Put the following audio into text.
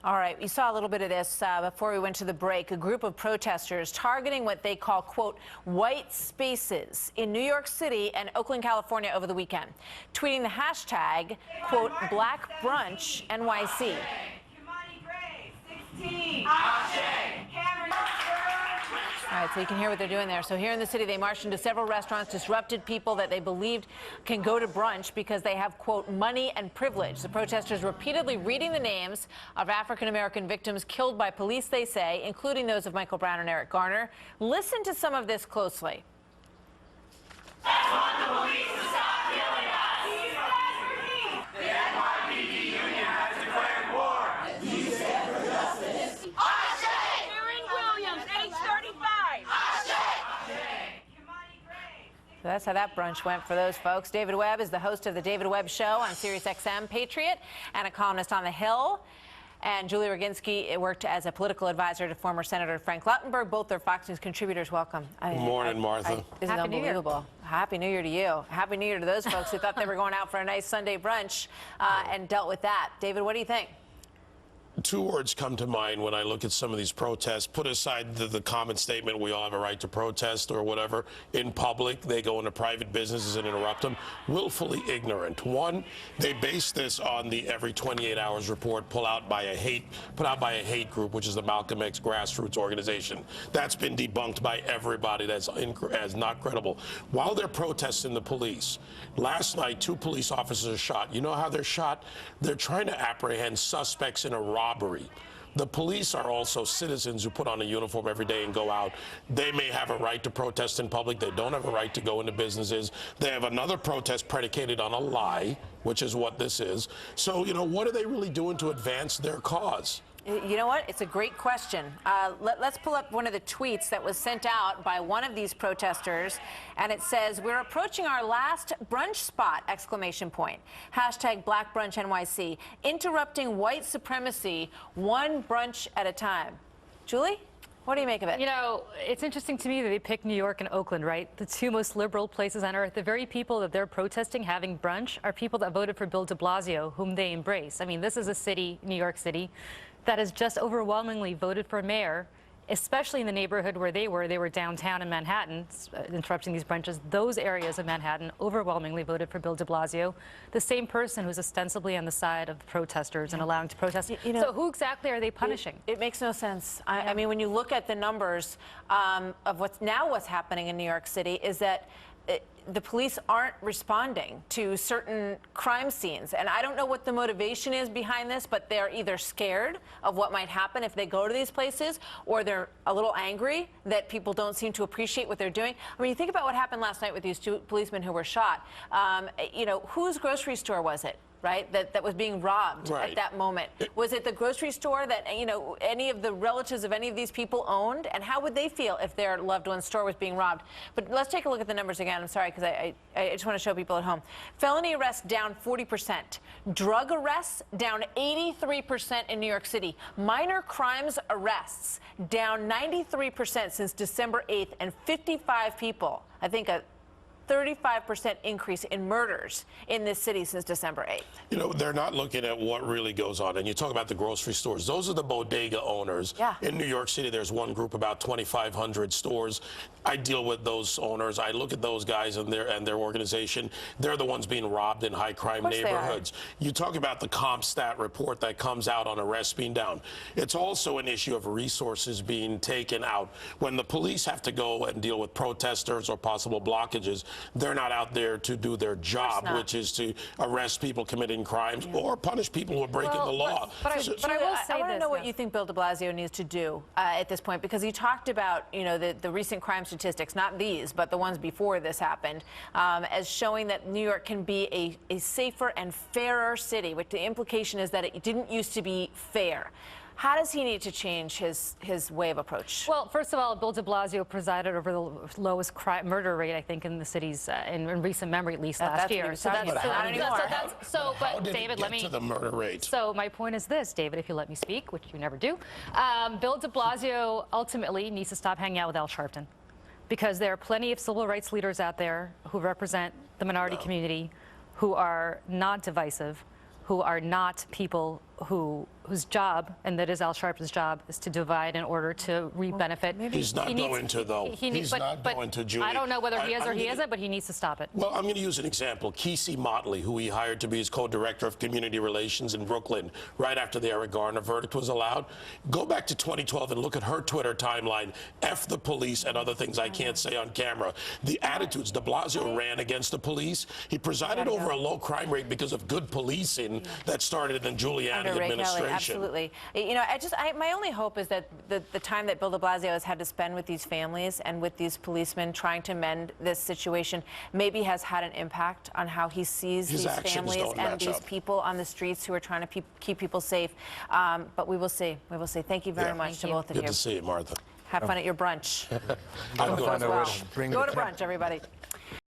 All right, we saw a little bit of this before we went to the break. A group of protesters targeting what they call, quote, white spaces in New York City and Oakland, California over the weekend, tweeting the hashtag, quote, Black Brunch NYC. All right, so you can hear what they're doing there. So here in the city, they marched into several restaurants, disrupted people that they believed can go to brunch because they have, quote, money and privilege. The protesters repeatedly reading the names of African-American victims killed by police, they say, including those of Michael Brown and Eric Garner. Listen to some of this closely. That's what the police to stop killing us. The NYC union has declared war. You stand for justice. So that's how that brunch went for those folks. David Webb is the host of The David Webb Show on SiriusXM Patriot and a columnist on The Hill. And Julie Roginski worked as a political advisor to former Senator Frank Lautenberg. Both are Fox News contributors. Welcome. Good morning, Martha. This is unbelievable. Happy New Year to you. Happy New Year to those folks who thought they were going out for a nice Sunday brunch and dealt with that. David, what do you think? Two words come to mind when I look at some of these protests. Put aside the common statement, we all have a right to protest or whatever. In public, they go into private businesses and interrupt them. Willfully ignorant. One, they base this on the every 28 hours report put out by a hate group, which is the Malcolm X grassroots organization. That's been debunked by everybody as not credible. While they're protesting the police, last night 2 police officers are shot. You know how they're shot? They're trying to apprehend suspects in a robbery. The police are also citizens who put on a uniform every day and go out. They may have a right to protest in public. They don't have a right to go into businesses. They have another protest predicated on a lie, which is what this is. So, you know, what are they really doing to advance their cause? You know what? It's a great question. Let's pull up one of the tweets that was sent out by one of these protesters, and it says, "We're approaching our last brunch spot!" Exclamation point. Hashtag Black Brunch NYC. Interrupting white supremacy, one brunch at a time. Julie? What do you make of it? You know, it's interesting to me that they picked New York and Oakland, right? The 2 most liberal places on earth. The very people that they're protesting having brunch are people that voted for Bill de Blasio, whom they embrace. I mean, this is a city, New York City, that has just overwhelmingly voted for mayor, especially in the neighborhood where they were downtown in Manhattan, interrupting these brunches. Those areas of Manhattan overwhelmingly voted for Bill de Blasio, the same person who's ostensibly on the side of the protesters and allowing to protest. You know, so who exactly are they punishing? It makes no sense. I mean, when you look at the numbers of what's happening in New York City, is that the police aren't responding to certain crime scenes. And I don't know what the motivation is behind this, but they're either scared of what might happen if they go to these places, or they're a little angry that people don't seem to appreciate what they're doing. I mean, you think about what happened last night with these 2 policemen who were shot. You know, whose grocery store was it? Right, that was being robbed at that moment. Was it the grocery store that, you know, any of the relatives of any of these people owned? And how would they feel if their loved one's store was being robbed? But let's take a look at the numbers again. I'm sorry, because I just want to show people at home. Felony arrests down 40%. Drug arrests down 83% in New York City. Minor crimes arrests down 93% since December 8th, and 55 people, I think 35% increase in murders in this city since December 8th. You know, they're not looking at what really goes on. And you talk about the grocery stores. Those are the bodega owners. Yeah. In New York City, there's one group, about 2,500 stores. I deal with those owners. I look at those guys and their organization. They're the ones being robbed in high-crime neighborhoods. You talk about the CompStat report that comes out on arrests being down. It's also an issue of resources being taken out. When the police have to go and deal with protesters or possible blockages, they're not out there to do their job, which is to arrest people committing crimes or punish people who are breaking the law. But I want to know what you think Bill de Blasio needs to do at this point, because he talked about, you know, the recent crime statistics, not these, but the ones before this happened, as showing that New York can be a safer and fairer city, which the implication is that it didn't used to be fair. How does he need to change his way of approach? Well, first of all, Bill de Blasio presided over the lowest murder rate, I think, in the city's in recent memory, at least last year. So David, let me get to the murder rate. So my point is this, David, if you let me speak, which you never do. Bill de Blasio ultimately needs to stop hanging out with Al Sharpton, because there are plenty of civil rights leaders out there who represent the minority community, who are not divisive, who are not people whose job, and that is Al Sharpton's job, is to divide in order to reap benefit. He's not going to, though. He's not going to, Julie. I don't know whether he is or he isn't, but he needs to stop it. Well, I'm going to use an example. Kesey Motley, who he hired to be his co-director of community relations in Brooklyn, right after the Eric Garner verdict was allowed. Go back to 2012 and look at her Twitter timeline. F the police and other things I can't say on camera. The attitudes. De Blasio ran against the police. He presided over a low crime rate because of good policing that started in the Giuliani administration. Absolutely. You know, my only hope is that the time that Bill de Blasio has had to spend with these families and with these policemen trying to mend this situation maybe has had an impact on how he sees these families and these people on the streets who are trying to keep people safe. But we will see. We will see. Thank you very much to both of you. Good to see you, Martha. Have fun at your brunch. I'm going Go to brunch, everybody.